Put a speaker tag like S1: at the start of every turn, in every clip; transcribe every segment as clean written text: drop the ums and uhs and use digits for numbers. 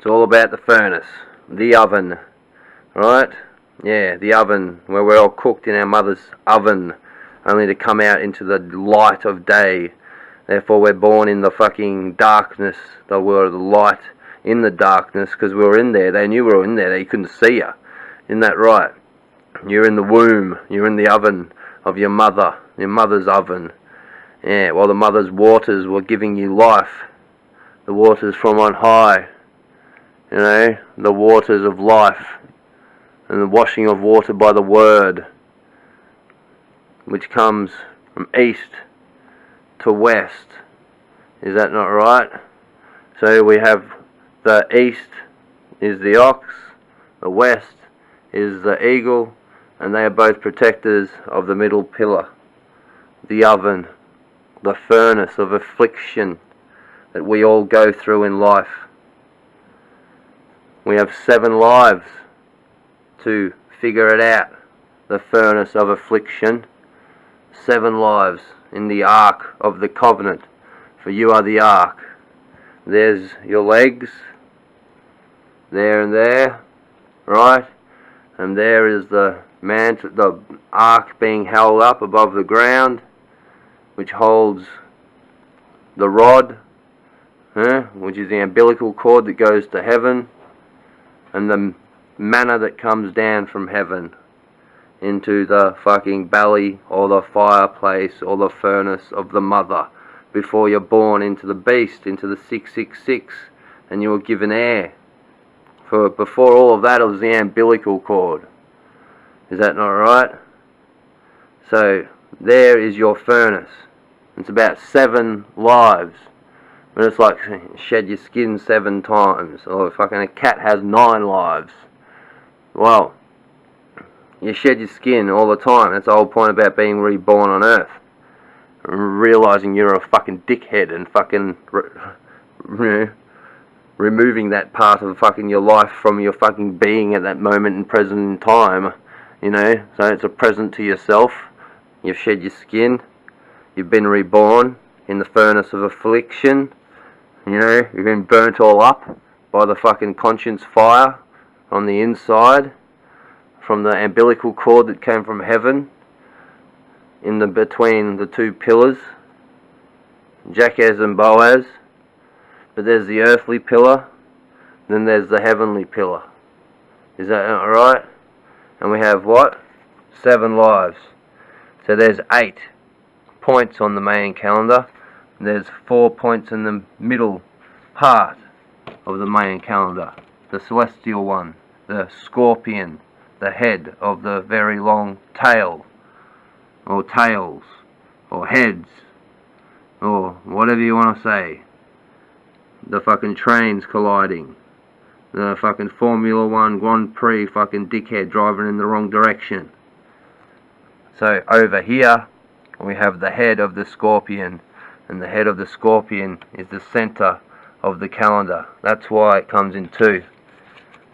S1: It's all about the furnace, the oven, right? Yeah, the oven, where we're all cooked in our mother's oven, only to come out into the light of day. Therefore we're born in the fucking darkness, the world of the light in the darkness, because we were in there. They knew we were in there, they couldn't see you. Isn't that right? You're in the womb, you're in the oven of your mother's oven. Yeah, while the mother's waters were giving you life, the waters from on high, you know, the waters of life, and the washing of water by the word, which comes from east to west. Is that not right? So we have the east is the ox, the west is the eagle, and they are both protectors of the middle pillar, the oven, the furnace of affliction that we all go through in life. We have 7 lives to figure it out, the furnace of affliction. 7 lives in the ark of the covenant, for you are the ark. There's your legs, there and there, right? And there is the ark being held up above the ground, which holds the rod, which is the umbilical cord that goes to heaven, and the manna that comes down from heaven into the fucking belly or the fireplace or the furnace of the mother before you're born into the beast, into the 666, and you were given air. For before all of that, it was the umbilical cord. Is that not right? So there is your furnace. It's about 7 lives. But it's like shed your skin 7 times. Or fucking a cat has 9 lives. Well, you shed your skin all the time. That's the whole point about being reborn on Earth. Realizing you're a fucking dickhead and fucking removing that part of fucking your life from your fucking being at that moment in present in time. You know, so it's a present to yourself. You've shed your skin. You've been reborn in the furnace of affliction. You know, you've been burnt all up by the fucking conscience fire on the inside, from the umbilical cord that came from heaven, in the between the 2 pillars, Jacques and Boaz. But there's the earthly pillar, then there's the heavenly pillar. Is that not right? And we have what? 7 lives. So there's 8 points on the main calendar. There's 4 points in the middle part of the main calendar. The celestial one, the scorpion, the head of the very long tail, or tails, or heads, or whatever you want to say. The fucking trains colliding. The fucking Formula 1 Grand Prix fucking dickhead driving in the wrong direction. So over here we have the head of the scorpion, and the head of the scorpion is the center of the calendar. That's why it comes in 2.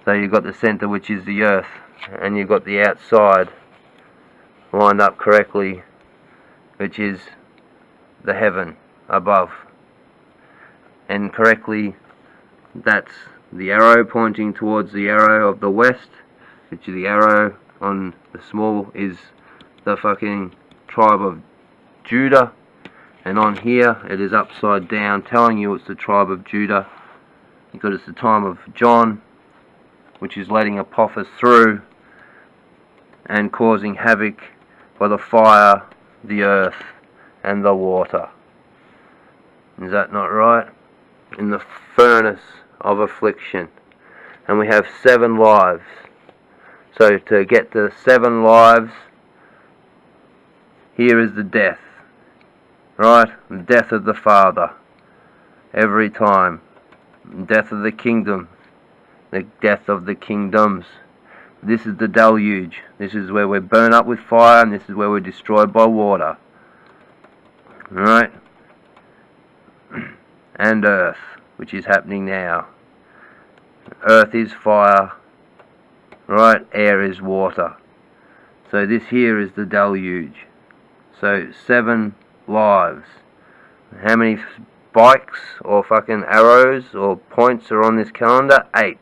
S1: So you've got the center, which is the earth, and you've got the outside lined up correctly, which is the heaven above. And correctly, that's the arrow pointing towards the arrow of the west, which is the arrow on the small is the fucking tribe of Judah, and on here it is upside down, telling you it's the tribe of Judah, because it's the time of John, which is letting Apophis through and causing havoc by the fire, the earth, and the water. Is that not right? In the furnace of affliction. And we have 7 lives. So to get the 7 lives, here is the death. Right? The death of the father. Every time. The death of the kingdom. The death of the kingdoms. This is the deluge. This is where we're burned up with fire, and this is where we're destroyed by water. Right? And earth, which is happening now. Earth is fire. Right? Air is water. So this here is the deluge. So 7 lives. How many spikes or fucking arrows or points are on this calendar? 8.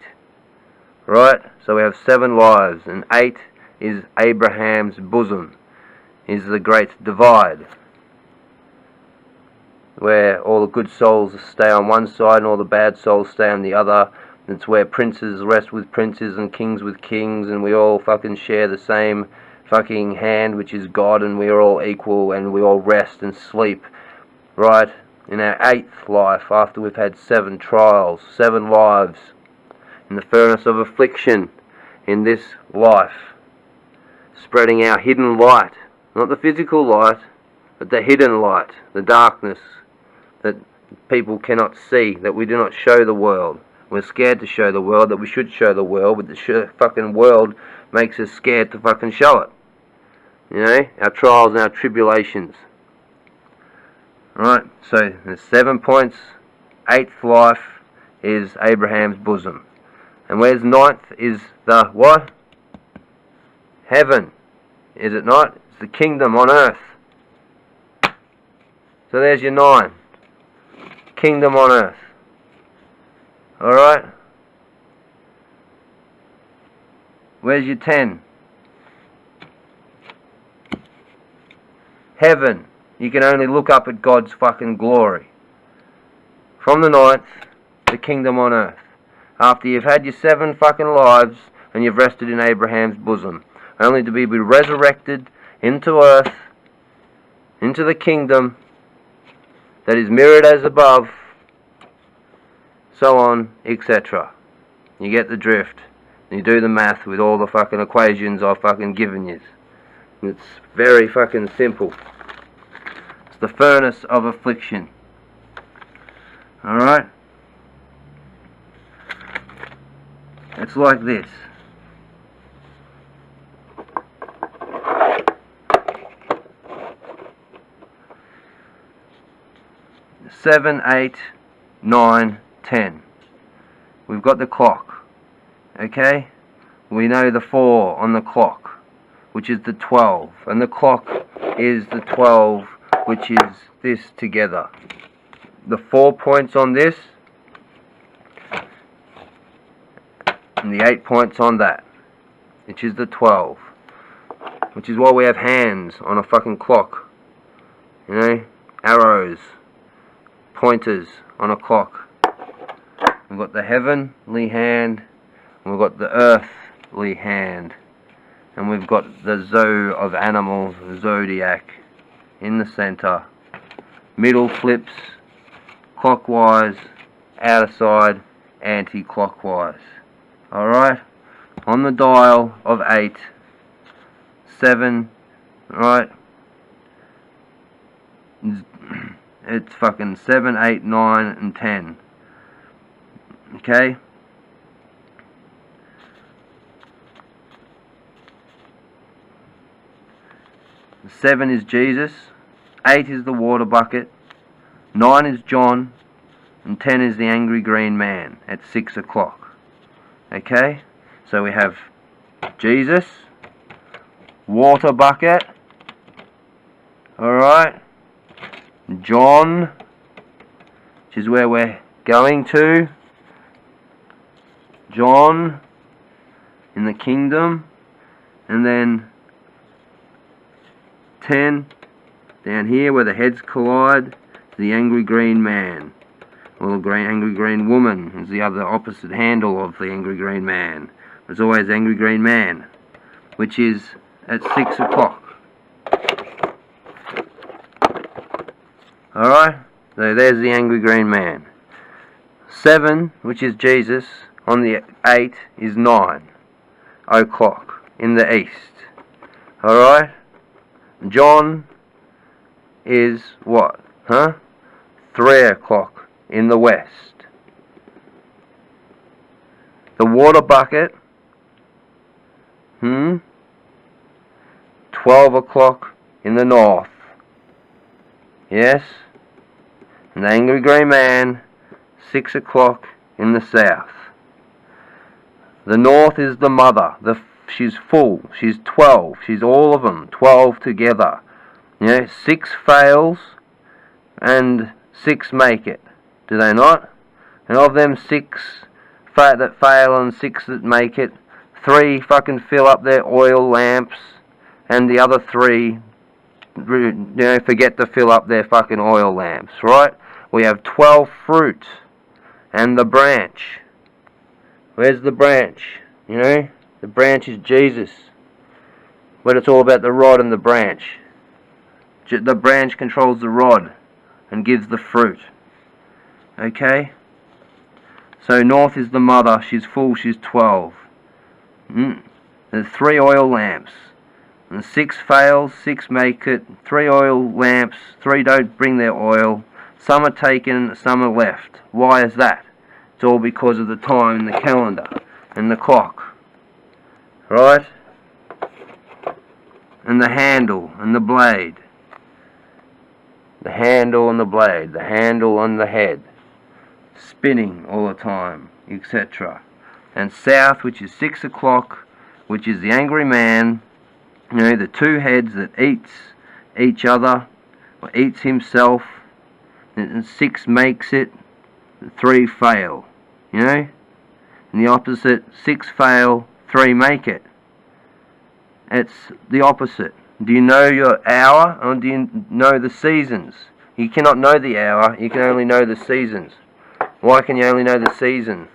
S1: Right? So we have 7 lives, and 8 is Abraham's bosom, is the great divide, where all the good souls stay on one side and all the bad souls stay on the other. It's where princes rest with princes and kings with kings, and we all fucking share the same fucking hand, which is God, and we are all equal, and we all rest and sleep, right? In our 8th life, after we've had 7 trials, 7 lives, in the furnace of affliction in this life, spreading our hidden light, not the physical light, but the hidden light, the darkness that people cannot see, that we do not show the world. We're scared to show the world, that we should show the world, but the fucking world makes us scared to fucking show it. You know, our trials and our tribulations. Right, so there's 7 points. 8th life is Abraham's bosom. And where's 9th is the what? Heaven. Is it not? It's the kingdom on earth. So there's your 9. Kingdom on earth. Alright? Where's your 10? Heaven. You can only look up at God's fucking glory. From the 9th, the kingdom on earth. After you've had your 7 fucking lives and you've rested in Abraham's bosom, only to be resurrected into earth, into the kingdom that is mirrored as above, so on, etc. You get the drift. You do the math with all the fucking equations I've fucking given you. It's very fucking simple. It's the furnace of affliction. Alright? It's like this. Seven, 8, 9, 10. We've got the clock. Okay? We know the 4 on the clock, which is the 12. And the clock is the 12, which is this together. The 4 points on this, and the 8 points on that, which is the 12. Which is why we have hands on a fucking clock. You know? Arrows. Pointers on a clock. We've got the heavenly hand, and we've got the earthly hand, and we've got the zoo of animals, the zodiac, in the center. Middle flips clockwise, outer side anti-clockwise. Alright? On the dial of 8, 7, right? It's fucking 7, 8, 9, and 10. Okay? The 7 is Jesus, 8 is the water bucket, 9 is John, and 10 is the angry green man at 6 o'clock. Okay? So we have Jesus, water bucket, alright, John, which is where we're going to, John in the kingdom, and then 10 down here where the heads collide, the angry green man, or the angry green woman is the other opposite handle of the angry green man. There's always angry green man, which is at 6 o'clock. Alright, so there's the angry green man. 7, which is Jesus, on the 8 is 9 o'clock in the east. Alright? John is what? 3 o'clock in the west. The water bucket, 12 o'clock in the north. Yes? And the angry grey man, 6 o'clock in the south. The north is the mother. She's full. She's 12. She's all of them. 12 together. You know, 6 fails and 6 make it, do they not? And of them 6 that fail and 6 that make it, 3 fucking fill up their oil lamps, and the other 3, forget to fill up their fucking oil lamps, right? We have 12 fruit, and the branch. Where's the branch? The branch is Jesus. But it's all about the rod and the branch. The branch controls the rod and gives the fruit. Okay? So North is the mother. She's full. She's 12. There's 3 oil lamps. And 6 fails, 6 make it. 3 oil lamps. 3 don't bring their oil. Some are taken, some are left. Why is that? It's all because of the time in the calendar and the clock. Right? And the handle and the blade. The handle and the blade. The handle on the head. Spinning all the time, etc. And south, which is 6 o'clock, which is the angry man. The 2 heads that eats each other, or eats himself. And 6 makes it, 3 fail. And the opposite, 6 fail, 3 make it. It's the opposite. Do you know your hour, or do you know the seasons? You cannot know the hour, you can only know the seasons. Why can you only know the season?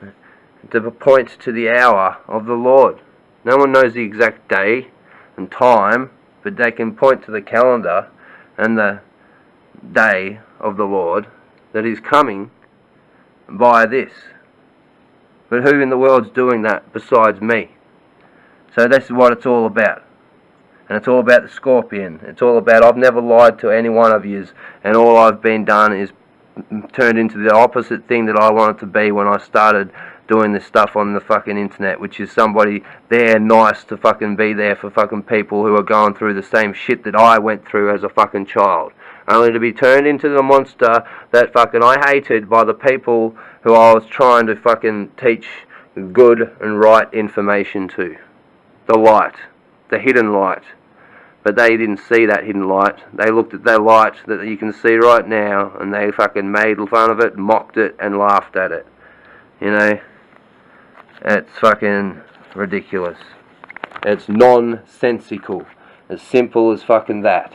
S1: To point to the hour of the Lord. No one knows the exact day and time, but they can point to the calendar and the day of the Lord that is coming by this. But who in the world's doing that besides me? So that's what it's all about. And it's all about the scorpion. It's all about, I've never lied to any one of yous, and all I've been done is turned into the opposite thing that I wanted to be when I started doing this stuff on the fucking internet, which is somebody there nice to fucking be there for fucking people who are going through the same shit that I went through as a fucking child. Only to be turned into the monster that fucking I hated by the people who I was trying to fucking teach good and right information to. The light. The hidden light. But they didn't see that hidden light. They looked at that light that you can see right now, and they fucking made fun of it, mocked it, and laughed at it. It's fucking ridiculous. It's nonsensical. As simple as fucking that.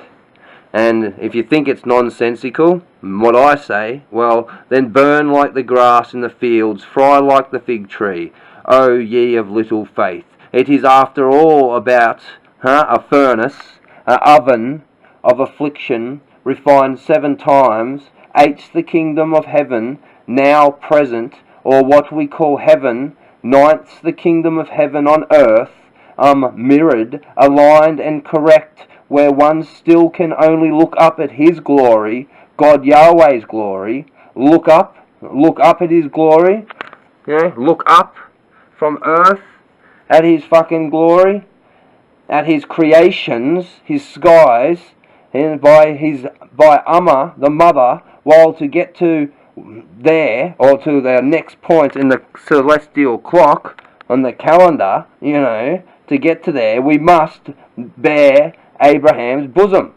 S1: And if you think it's nonsensical, what I say, well, then burn like the grass in the fields, fry like the fig tree, O ye of little faith. It is after all about a furnace, an oven of affliction, refined 7 times, 8's the kingdom of heaven, now present, or what we call heaven, 9th's the kingdom of heaven on earth, mirrored, aligned and correct, where one still can only look up at His glory, God Yahweh's glory, look up at His glory, look up from earth at His fucking glory, at His creations, His skies, and by armour, the mother, while to get to there, or to the next point in the celestial clock on the calendar, to get to there, we must bear Abraham's bosom.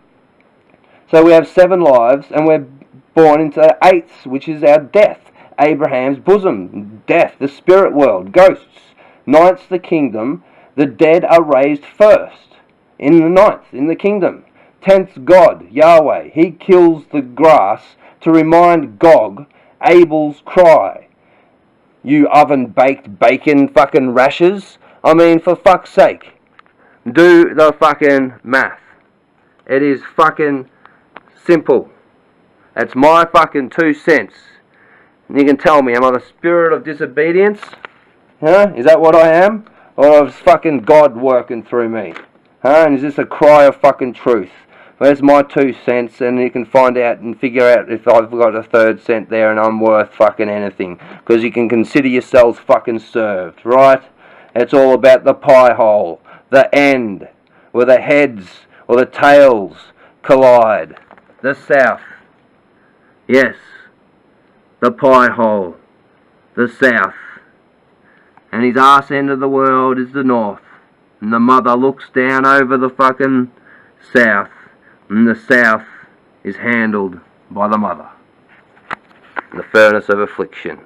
S1: So we have 7 lives, and we're born into the 8th, which is our death. Abraham's bosom, death, the spirit world, ghosts. 9th's the kingdom, the dead are raised first, in the 9th, in the kingdom. 10th's God, Yahweh, He kills the grass to remind Gog, Abel's cry. You oven-baked bacon fucking rashers. I mean, for fuck's sake. Do the fucking math. It is fucking simple. That's my fucking 2 cents. And you can tell me, am I the spirit of disobedience? Is that what I am? Or is fucking God working through me? And is this a cry of fucking truth? Well, that's my 2 cents, and you can find out and figure out if I've got a 3rd cent there and I'm worth fucking anything. Because you can consider yourselves fucking served, right? It's all about the pie hole. The end, where the heads or the tails collide. The south. Yes. The pie hole. The south. And his arse end of the world is the north. And the mother looks down over the fucking south. And the south is handled by the mother. in the furnace of affliction.